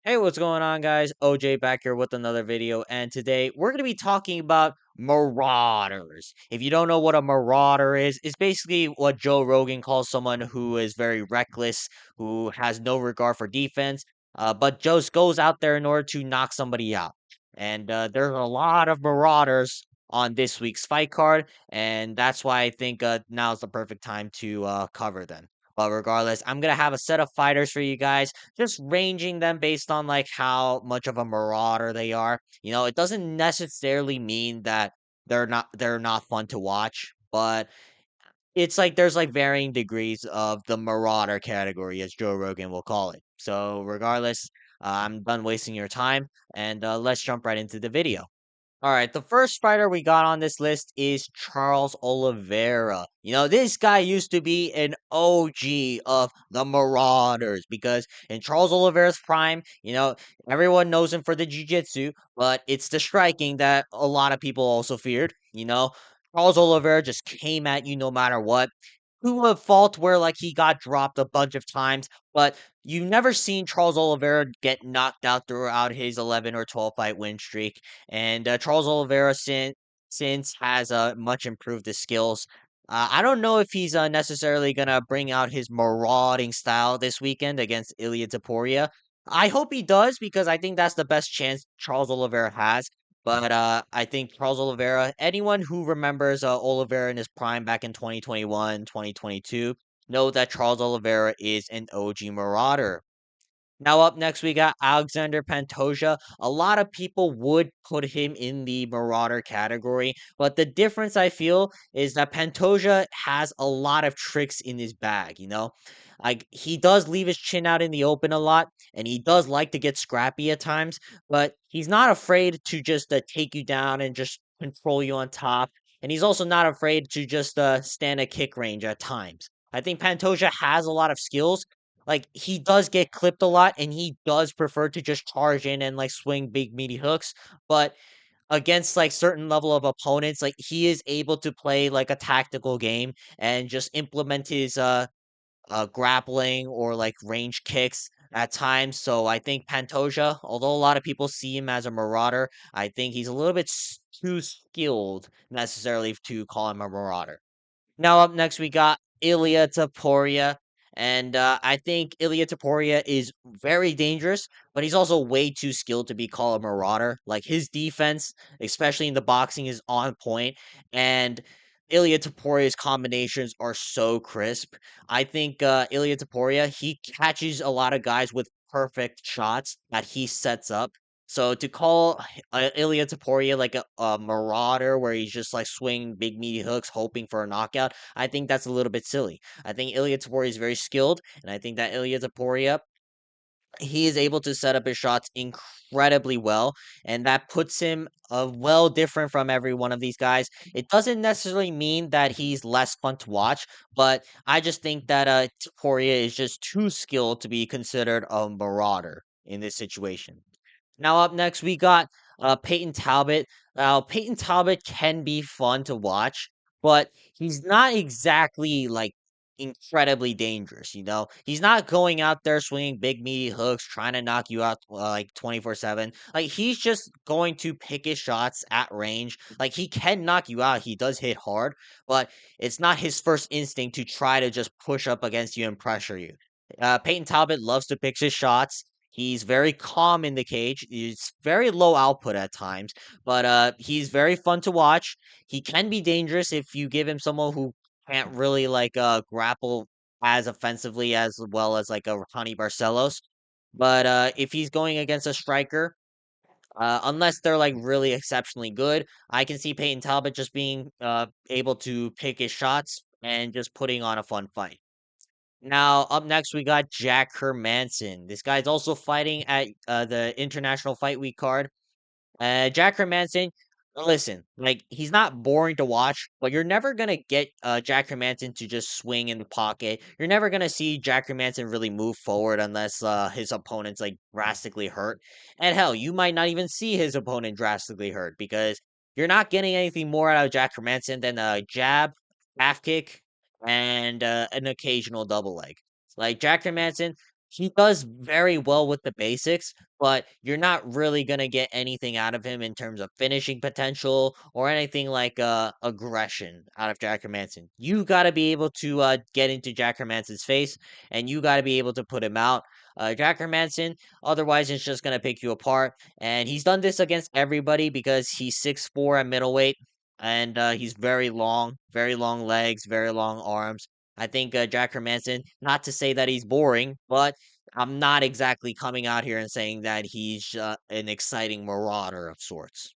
Hey, what's going on, guys? OJ back here with another video, and today we're going to be talking about Marauders. If you don't know what a Marauder is, it's basically what Joe Rogan calls someone who is very reckless, who has no regard for defense, but just goes out there in order to knock somebody out. And there's a lot of Marauders on this week's fight card, and that's why I think now's the perfect time to cover them. But regardless, I'm gonna have a set of fighters for you guys, just ranging them based on like how much of a marauder they are. It doesn't necessarily mean that they're not fun to watch, but it's like there's like varying degrees of the marauder category, as Joe Rogan will call it. So regardless, I'm done wasting your time, and let's jump right into the video. All right, the first fighter we got on this list is Charles Oliveira. This guy used to be an OG of the Marauders because in Charles Oliveira's prime, everyone knows him for the jiu-jitsu, but it's the striking that a lot of people also feared. Charles Oliveira just came at you no matter what. To a fault where like he got dropped a bunch of times, but you've never seen Charles Oliveira get knocked out throughout his 11 or 12 fight win streak. And Charles Oliveira since has much improved his skills. I don't know if he's necessarily gonna bring out his marauding style this weekend against Ilya Taporia. I hope he does because I think that's the best chance Charles Oliveira has. But I think Charles Oliveira, anyone who remembers Oliveira in his prime back in 2021, 2022, know that Charles Oliveira is an OG Marauder. Now up next we got Alexander Pantoja. A lot of people would put him in the Marauder category, but the difference I feel is that Pantoja has a lot of tricks in his bag. Like he does leave his chin out in the open a lot, and he does like to get scrappy at times, but he's not afraid to just take you down and just control you on top. And he's also not afraid to just stand a kick range at times. I think Pantoja has a lot of skills, like, he does get clipped a lot, and he does prefer to just charge in and, like, swing big meaty hooks, but against, like, certain level of opponents, like, he is able to play, like, a tactical game and just implement his, grappling or, like, range kicks at times. So I think Pantoja, although a lot of people see him as a marauder, I think he's a little bit too skilled necessarily to call him a marauder. Now up next we got Ilya Taporia, and I think Ilya Taporia is very dangerous, but he's also way too skilled to be called a marauder. Like his defense, especially in the boxing, is on point, and Ilya Taporia's combinations are so crisp. I think Ilya Taporia, he catches a lot of guys with perfect shots that he sets up. So to call Ilya Taporia like a marauder where he's just like swinging big meaty hooks hoping for a knockout, I think that's a little bit silly. I think Ilya Taporia is very skilled, and I think that Ilya Taporia, he is able to set up his shots incredibly well, and that puts him well different from every one of these guys. It doesn't necessarily mean that he's less fun to watch, but I just think that Taporia is just too skilled to be considered a marauder in this situation. Now up next we got Peyton Talbot. Now Peyton Talbot can be fun to watch, but he's not exactly like incredibly dangerous. He's not going out there swinging big meaty hooks trying to knock you out like 24/7. Like he's just going to pick his shots at range. Like he can knock you out. He does hit hard, but it's not his first instinct to try to just push up against you and pressure you. Peyton Talbot loves to pick his shots. He's very calm in the cage. He's very low output at times, but he's very fun to watch. He can be dangerous if you give him someone who can't really like grapple as offensively as well as like a Ronnie Barcelos. But if he's going against a striker, unless they're like really exceptionally good, I can see Peyton Talbot just being able to pick his shots and just putting on a fun fight. Now, up next, we got Jack Hermanson. This guy's also fighting at the International Fight Week card. Jack Hermanson, listen, like he's not boring to watch, but you're never gonna get Jack Hermanson to just swing in the pocket. You're never gonna see Jack Hermanson really move forward unless his opponent's like drastically hurt. And hell, you might not even see his opponent drastically hurt because you're not getting anything more out of Jack Hermanson than a jab, half kick, and an occasional double leg. Like Jack Hermanson, he does very well with the basics, but you're not really gonna get anything out of him in terms of finishing potential or anything like aggression out of Jack Hermanson. You got to be able to get into Jack Hermanson's face, and you got to be able to put him out. Jack Hermanson, otherwise, it's just gonna pick you apart. And he's done this against everybody because he's 6'4" at middleweight, and he's very long legs, very long arms. I think Jack Hermanson, not to say that he's boring, but I'm not exactly coming out here and saying that he's an exciting marauder of sorts.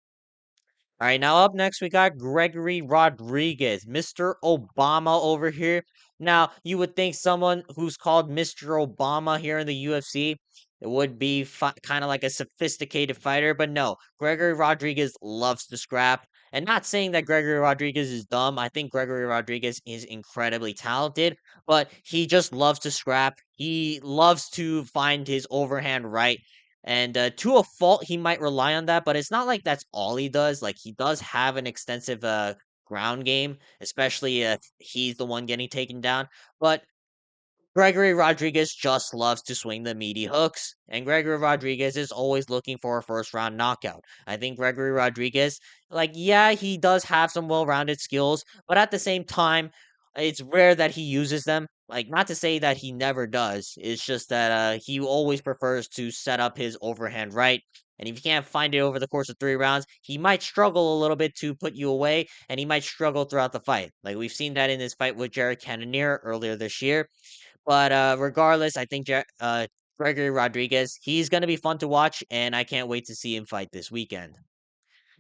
All right, now up next we got Gregory Rodriguez, Mr. Obama over here. Now, you would think someone who's called Mr. Obama here in the UFC it would be kind of like a sophisticated fighter, but no. Gregory Rodriguez loves to scrap. And not saying that Gregory Rodriguez is dumb. I think Gregory Rodriguez is incredibly talented, but he just loves to scrap. He loves to find his overhand right, and to a fault, he might rely on that, but it's not like that's all he does. Like he does have an extensive ground game, especially if he's the one getting taken down. But Gregory Rodriguez just loves to swing the meaty hooks, and Gregory Rodriguez is always looking for a first round knockout. I think Gregory Rodriguez, like, yeah, he does have some well rounded skills, but at the same time, it's rare that he uses them. Like, not to say that he never does, it's just that he always prefers to set up his overhand right. And if you can't find it over the course of 3 rounds, he might struggle a little bit to put you away, and he might struggle throughout the fight. Like we've seen that in his fight with Jared Cannonier earlier this year. But, regardless, I think Gregory Rodriguez, he's gonna be fun to watch, and I can't wait to see him fight this weekend.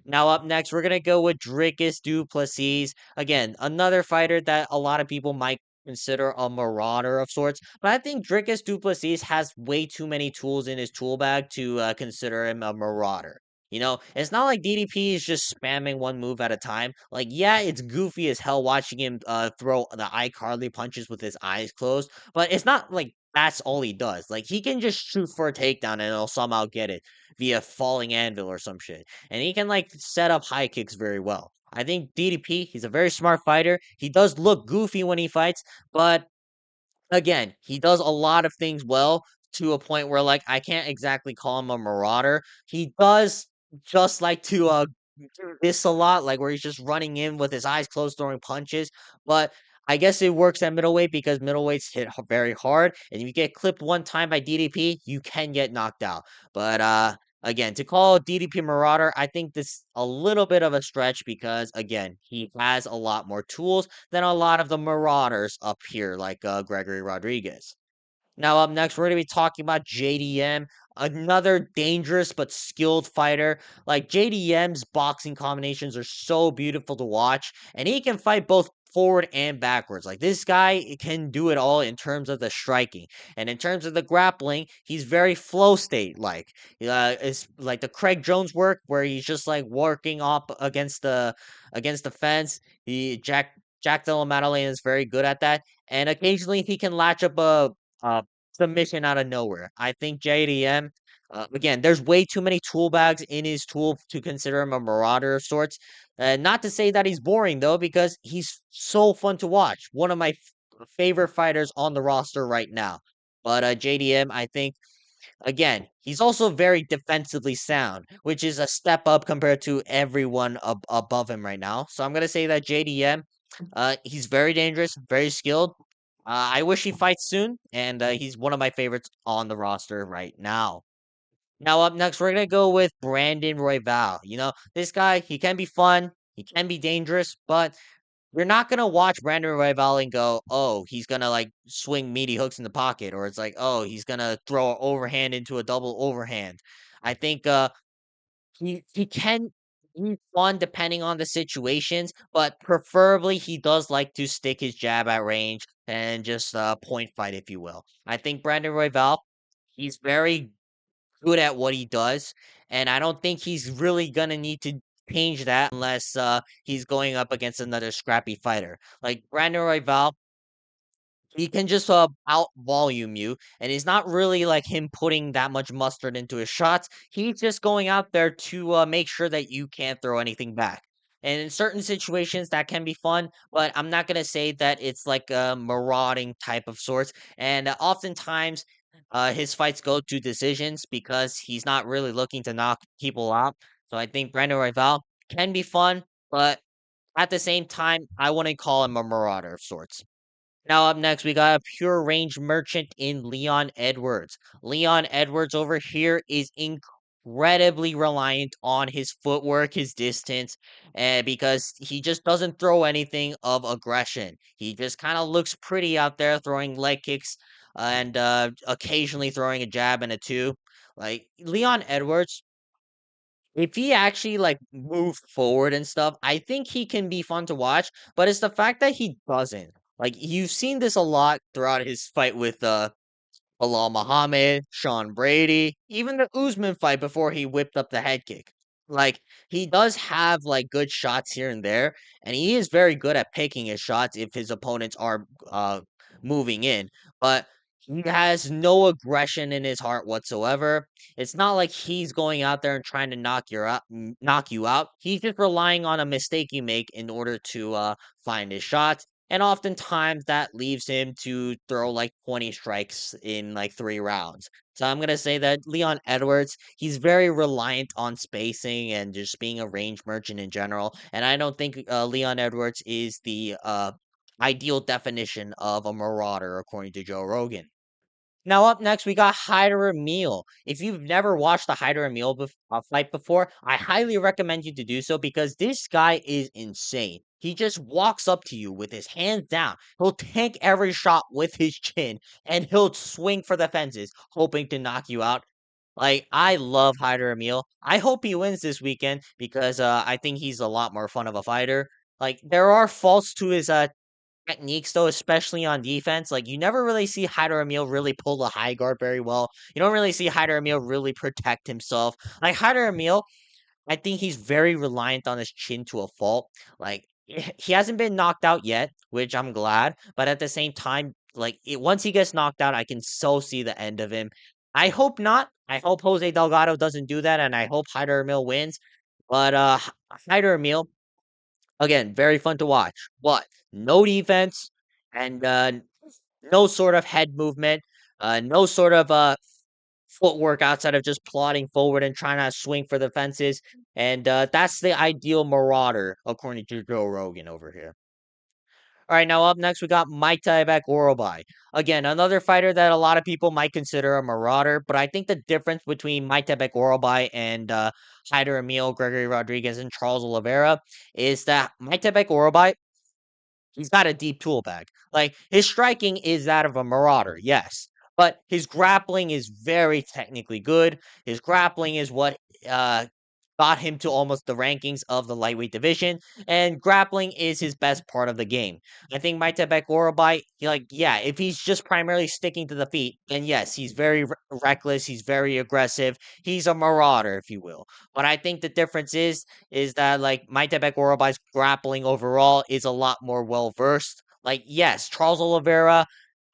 Now up next, we're gonna go with Dricus Du Plessis. Again, another fighter that a lot of people might consider a marauder of sorts, but I think Dricus Du Plessis has way too many tools in his tool bag to consider him a marauder. You know, it's not like DDP is just spamming one move at a time. Like, yeah, it's goofy as hell watching him throw the iCarly punches with his eyes closed, but it's not like that's all he does. Like, he can just shoot for a takedown and he'll somehow get it via falling anvil or some shit, and he can like set up high kicks very well. I think DDP, he's a very smart fighter. He does look goofy when he fights, but again, he does a lot of things well to a point where like I can't exactly call him a marauder. He does just like to do this a lot, like where he's just running in with his eyes closed throwing punches. But I guess it works at middleweight because middleweights hit very hard, and if you get clipped one time by DDP, you can get knocked out. But again, to call DDP Marauder, I think this a little bit of a stretch because again, he has a lot more tools than a lot of the Marauders up here, like Gregory Rodriguez. Now, up next, we're going to be talking about JDM, another dangerous but skilled fighter. Like, JDM's boxing combinations are so beautiful to watch, and he can fight both forward and backwards. Like, this guy can do it all in terms of the striking. And in terms of the grappling, he's very flow state like. It's like the Craig Jones work where he's just like working up against the fence. Jack Della Maddalena is very good at that. And occasionally he can latch up a submission out of nowhere. I think JDM, again, there's way too many tool bags in his tool to consider him a marauder of sorts. Not to say that he's boring though, because he's so fun to watch. One of my favorite fighters on the roster right now. But JDM, I think again, he's also very defensively sound, which is a step up compared to everyone above him right now. So I'm gonna say that JDM, he's very dangerous, very skilled. I wish he fights soon, and he's one of my favorites on the roster right now. Now up next, we're gonna go with Brandon Royval. You know, this guy, he can be fun, he can be dangerous, but you're not gonna watch Brandon Royval and go, "Oh, he's gonna like swing meaty hooks in the pocket," or it's like, "Oh, he's gonna throw an overhand into a double overhand." I think he can be fun depending on the situations, but preferably he does like to stick his jab at range and just point fight, if you will. I think Brandon Royval, he's very good at what he does, and I don't think he's really gonna need to change that unless he's going up against another scrappy fighter. Like Brandon Royval, he can just out volume you, and it's not really like him putting that much mustard into his shots. He's just going out there to make sure that you can't throw anything back. And in certain situations, that can be fun, but I'm not gonna say that it's like a marauding type of sorts. And oftentimes, His fights go to decisions because he's not really looking to knock people out. So I think Brandon Royval can be fun, but at the same time, I wouldn't call him a marauder of sorts. Now up next, we got a pure range merchant in Leon Edwards. Leon Edwards over here is incredibly reliant on his footwork, his distance, because he just doesn't throw anything of aggression. He just kind of looks pretty out there throwing leg kicks and occasionally throwing a jab and a two. Like Leon Edwards, if he actually like moved forward and stuff, I think he can be fun to watch. But it's the fact that he doesn't. Like you've seen this a lot throughout his fight with Bilal Muhammad, Sean Brady, even the Usman fight before he whipped up the head kick. Like he does have like good shots here and there, and he is very good at picking his shots if his opponents are moving in. But he has no aggression in his heart whatsoever. It's not like he's going out there and trying to knock you out. He's just relying on a mistake you make in order to find his shots. And oftentimes that leaves him to throw like 20 strikes in like 3 rounds. So I'm gonna say that Leon Edwards, he's very reliant on spacing and just being a range merchant in general. And I don't think Leon Edwards is the ideal definition of a marauder, according to Joe Rogan. Now up next, we got Hyder Emil. If you've never watched the Hyder Emil fight before, I highly recommend you to do so because this guy is insane. He just walks up to you with his hands down. He'll tank every shot with his chin and he'll swing for the fences, hoping to knock you out. Like I love Hyder Emil. I hope he wins this weekend because I think he's a lot more fun of a fighter. Like there are faults to his techniques though, especially on defense. Like you never really see Hyder Emil really pull the high guard very well. You don't really see Hyder Emil really protect himself. Like Hyder Emil, I think he's very reliant on his chin to a fault. Like he hasn't been knocked out yet, which I'm glad. But at the same time, once he gets knocked out, I can so see the end of him. I hope not. I hope Jose Delgado doesn't do that, and I hope Hyder Emil wins. But Hyder Emil, again, very fun to watch. But no defense and no sort of head movement, no sort of footwork outside of just plodding forward and trying to swing for the fences. And that's the ideal marauder, according to Joe Rogan over here. All right, now up next we got Mike Tyback Orobai. Again, another fighter that a lot of people might consider a marauder, but I think the difference between Mike Tyback Orobai and Hyder Emil, Gregory Rodriguez, and Charles Oliveira is that Mike Tyback Orobai, he's got a deep tool bag. Like his striking is that of a marauder, yes, but his grappling is very technically good. His grappling is what uh got him to almost the rankings of the lightweight division, and grappling is his best part of the game. I think Maite Orobai, yeah, if he's just primarily sticking to the feet, then yes, he's very reckless, he's very aggressive, he's a marauder, if you will. But I think the difference is that like Maite Orobai's grappling overall is a lot more well versed. Like, yes, Charles Oliveira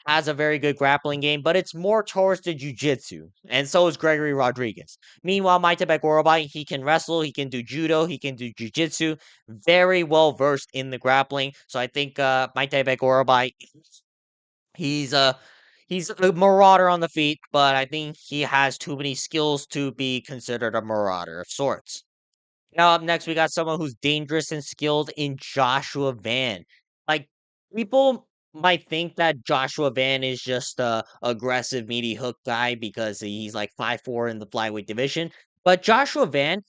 has a very good grappling game, but it's more towards the jujitsu, and so is Gregory Rodriguez. Meanwhile, Maite Orobai, he can wrestle, he can do judo, he can do jujitsu, very well versed in the grappling. So I think Maite Orobai, he's a he's a marauder on the feet, but I think he has too many skills to be considered a marauder of sorts. Now up next, we got someone who's dangerous and skilled in Joshua Van. Like people might think that Joshua Van is just a aggressive meaty hook guy because he's like 5'4" in the flyweight division. But Joshua Van,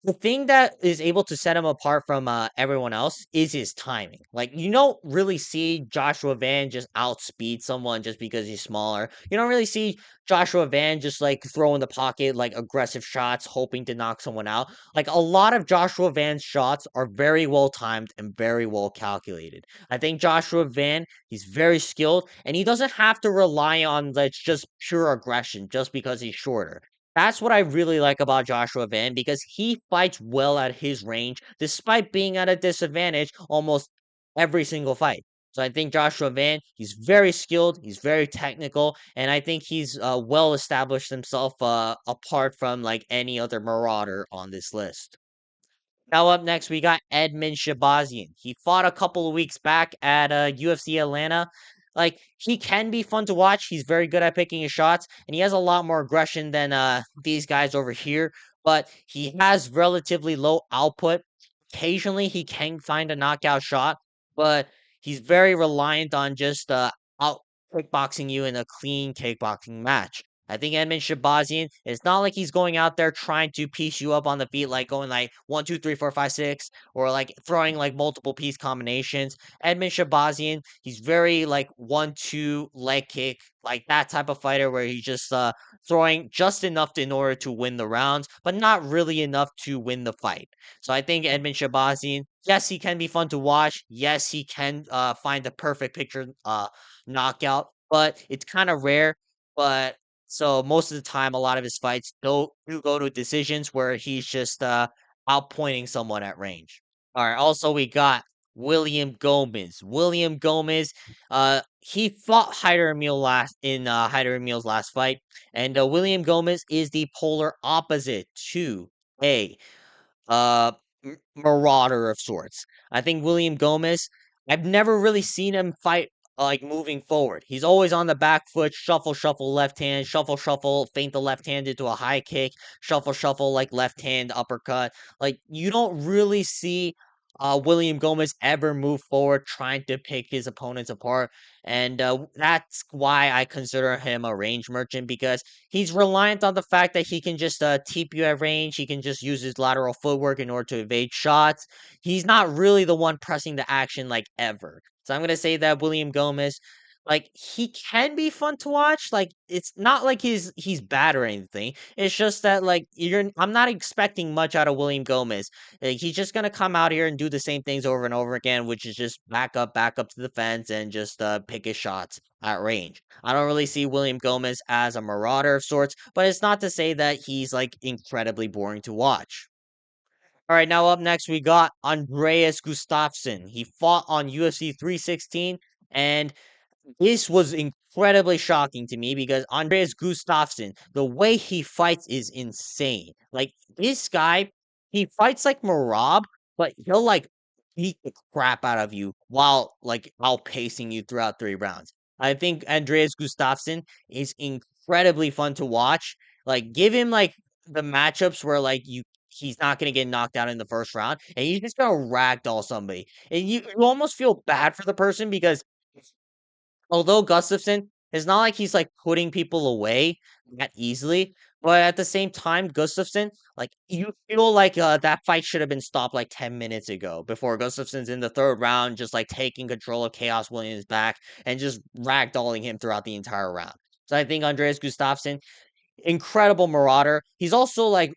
the thing that is able to set him apart from everyone else is his timing. Like you don't really see Joshua Van just outspeed someone just because he's smaller. You don't really see Joshua Van just like throw in the pocket like aggressive shots, hoping to knock someone out. Like a lot of Joshua Van's shots are very well timed and very well calculated. I think Joshua Van, he's very skilled and he doesn't have to rely on like just pure aggression just because he's shorter. That's what I really like about Joshua Van because he fights well at his range despite being at a disadvantage almost every single fight. So I think Joshua Van, he's very skilled, he's very technical, and I think he's well established himself apart from like any other marauder on this list. Now up next, we got Edmund Shabazian. He fought a couple of weeks back at UFC Atlanta. Like, he can be fun to watch. He's very good at picking his shots, and he has a lot more aggression than these guys over here, but he has relatively low output. Occasionally, he can find a knockout shot, but he's very reliant on just out kickboxing you in a clean kickboxing match. I think Edmund Shabazian, it's not like he's going out there trying to piece you up on the feet, like going like 1, 2, 3, 4, 5, 6, or like throwing like multiple piece combinations. Edmund Shabazian, he's very like 1, 2 leg kick, like that type of fighter where he's just throwing just enough in order to win the rounds, but not really enough to win the fight. So I think Edmund Shabazian, yes, he can be fun to watch. Yes, he can find the perfect picture knockout, but it's kind of rare. But so most of the time, a lot of his fights do go to decisions where he's just outpointing someone at range. All right. Also, we got William Gomez. William Gomez, he fought Hyder Emil last in Hyder Emil's last fight, and William Gomez is the polar opposite to a marauder of sorts. I think William Gomez, I've never really seen him fight like moving forward. He's always on the back foot, shuffle, shuffle, left hand, shuffle, shuffle, feint the left hand into a high kick, shuffle, shuffle, like left hand uppercut. Like you don't really see William Gomez ever move forward trying to pick his opponents apart. And that's why I consider him a range merchant because he's reliant on the fact that he can just teep you at range. He can just use his lateral footwork in order to evade shots. He's not really the one pressing the action like ever. So I'm gonna say that William Gomez, like he can be fun to watch. Like it's not like he's bad or anything. It's just that like I'm not expecting much out of William Gomez. Like, he's just gonna come out here and do the same things over and over again, which is just back up to the fence and just pick his shots at range. I don't really see William Gomez as a marauder of sorts, but it's not to say that he's like incredibly boring to watch. All right, now up next we got Andreas Gustafsson. He fought on UFC 316, and this was incredibly shocking to me because Andreas Gustafsson, the way he fights is insane. Like this guy, he fights like Marab, but he'll like beat the crap out of you while like outpacing you throughout 3 rounds. I think Andreas Gustafsson is incredibly fun to watch. Like give him like the matchups where like he's not gonna get knocked out in the first round, and he's just gonna ragdoll somebody. And you almost feel bad for the person because although Gustafsson, it's not like he's like putting people away that easily, but at the same time, Gustafsson, like you feel like that fight should have been stopped like 10 minutes ago before Gustafsson's in the third round, just like taking control of Chaos Williams back and just ragdolling him throughout the entire round. So I think Andreas Gustafsson, incredible marauder. He's also like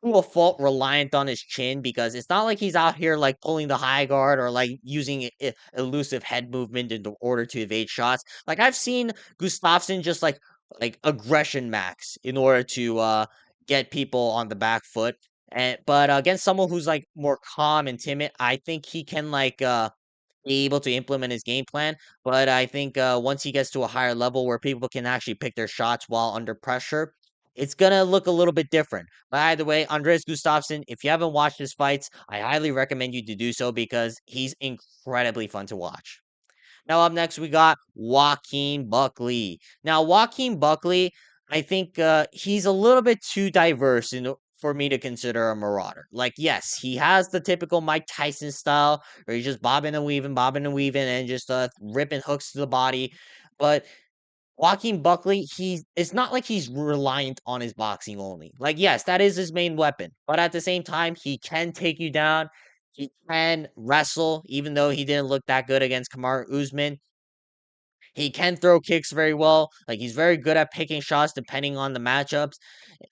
to a fault reliant on his chin because it's not like he's out here like pulling the high guard or like using elusive head movement in order to evade shots. Like I've seen Gustafsson just like aggression max in order to get people on the back foot. And but against someone who's like more calm and timid, I think he can like be able to implement his game plan. But I think once he gets to a higher level where people can actually pick their shots while under pressure, it's gonna look a little bit different. But either way, Andres Gustafsson, if you haven't watched his fights, I highly recommend you to do so because he's incredibly fun to watch. Now up next we got Joaquin Buckley. Now Joaquin Buckley, I think he's a little bit too diverse for me to consider a marauder. Like yes, he has the typical Mike Tyson style where he's just bobbing and weaving, and just ripping hooks to the body. But Joaquin Buckley, it's not like he's reliant on his boxing only. Like, yes, that is his main weapon, but at the same time, he can take you down. He can wrestle, even though he didn't look that good against Kamaru Usman. He can throw kicks very well. Like he's very good at picking shots depending on the matchups.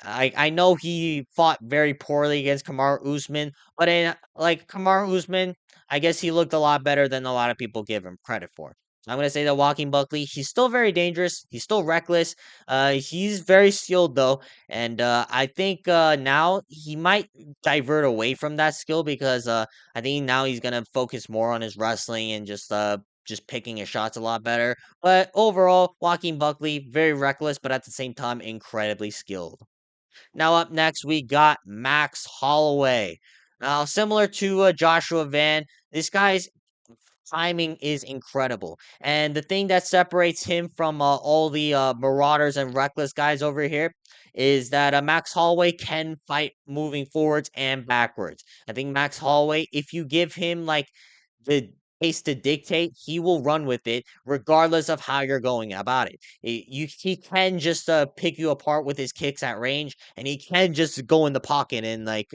I know he fought very poorly against Kamaru Usman, but in like Kamaru Usman, I guess he looked a lot better than a lot of people give him credit for. So I'm gonna say that Joaquin Buckley, he's still very dangerous. He's still reckless. He's very skilled though, and I think now he might divert away from that skill because I think now he's gonna focus more on his wrestling and just picking his shots a lot better. But overall, Joaquin Buckley, very reckless, but at the same time, incredibly skilled. Now, up next, we got Max Holloway. Now, similar to Joshua Van, this guy's timing is incredible. And the thing that separates him from all the Marauders and Reckless guys over here is that Max Holloway can fight moving forwards and backwards. I think Max Holloway, if you give him like the pace to dictate, he will run with it regardless of how you're going about it. He can just pick you apart with his kicks at range, and he can just go in the pocket and like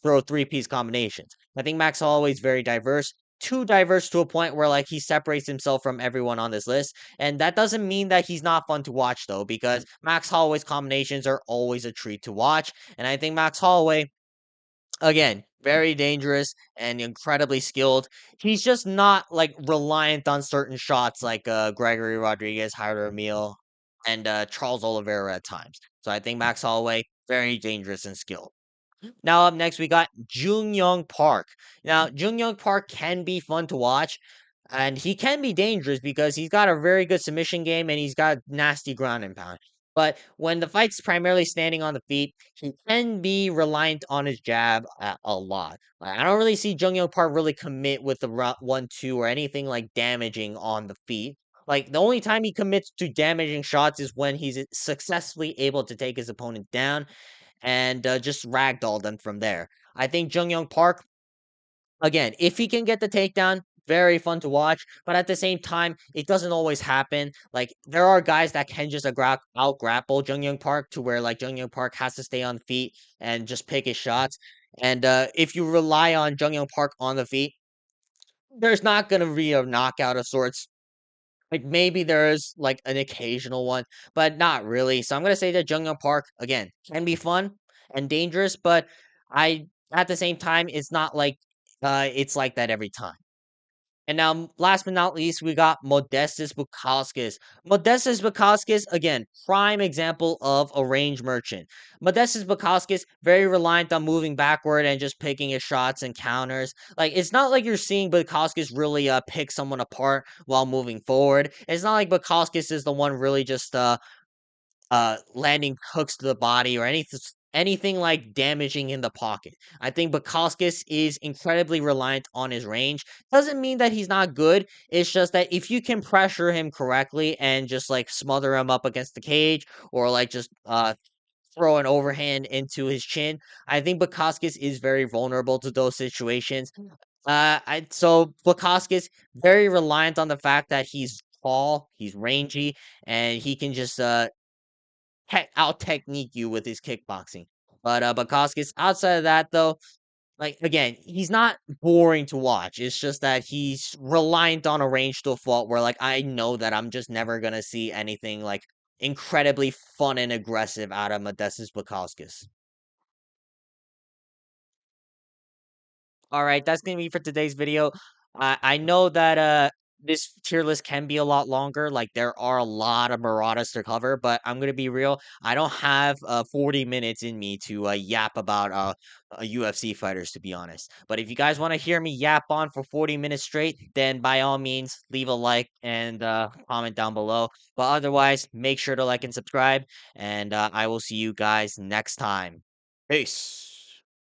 throw three-piece combinations. I think Max Holloway is very diverse, too diverse to a point where like he separates himself from everyone on this list. And that doesn't mean that he's not fun to watch though, because Max Holloway's combinations are always a treat to watch. And I think Max Holloway, again, very dangerous and incredibly skilled. He's just not like reliant on certain shots like Gregory Rodriguez, Jairo Emil, and Charles Oliveira at times. So I think Max Holloway, very dangerous and skilled. Now up next we got Jung Young Park. Now Jung Young Park can be fun to watch, and he can be dangerous because he's got a very good submission game and he's got nasty ground and pound. But when the fight's primarily standing on the feet, he can be reliant on his jab a lot. Like, I don't really see Jung Young Park really commit with the 1-2 or anything like damaging on the feet. Like the only time he commits to damaging shots is when he's successfully able to take his opponent down and just ragdoll them from there. I think Jung Young Park, again, if he can get the takedown, very fun to watch. But at the same time, it doesn't always happen. Like there are guys that can just out grapple Jung Young Park to where like Jung Young Park has to stay on feet and just pick his shots. And if you rely on Jung Young Park on the feet, there's not gonna be a knockout of sorts. Like, maybe there's, like, an occasional one, but not really. So I'm gonna say that Junghyun Park, again, can be fun and dangerous, but I at the same time, it's not like, it's like that every time. And now, last but not least, we got Modestus Bukauskas. Modestus Bukauskas, again, prime example of a range merchant. Modestus Bukauskas, very reliant on moving backward and just picking his shots and counters. Like, it's not like you're seeing Bukauskas really pick someone apart while moving forward. It's not like Bukauskas is the one really just landing hooks to the body or anything like damaging in the pocket. I think Bukowskis is incredibly reliant on his range. Doesn't mean that he's not good. It's just that if you can pressure him correctly and just like smother him up against the cage or like just throw an overhand into his chin, I think Bukowskis is very vulnerable to those situations. So Bukowskis very reliant on the fact that he's tall, he's rangy, and he can just out technique you with his kickboxing. But Bukowskis, outside of that though, like again, he's not boring to watch. It's just that he's reliant on a range to a fault where like I know that I'm just never gonna see anything like incredibly fun and aggressive out of Modestus Bukowskis. All right, that's gonna be for today's video. I know that this tier list can be a lot longer. Like there are a lot of Marauders to cover, but I'm gonna be real. I don't have 40 minutes in me to yap about UFC fighters, to be honest. But if you guys want to hear me yap on for 40 minutes straight, then by all means leave a like and comment down below. But otherwise, make sure to like and subscribe, and I will see you guys next time. Peace.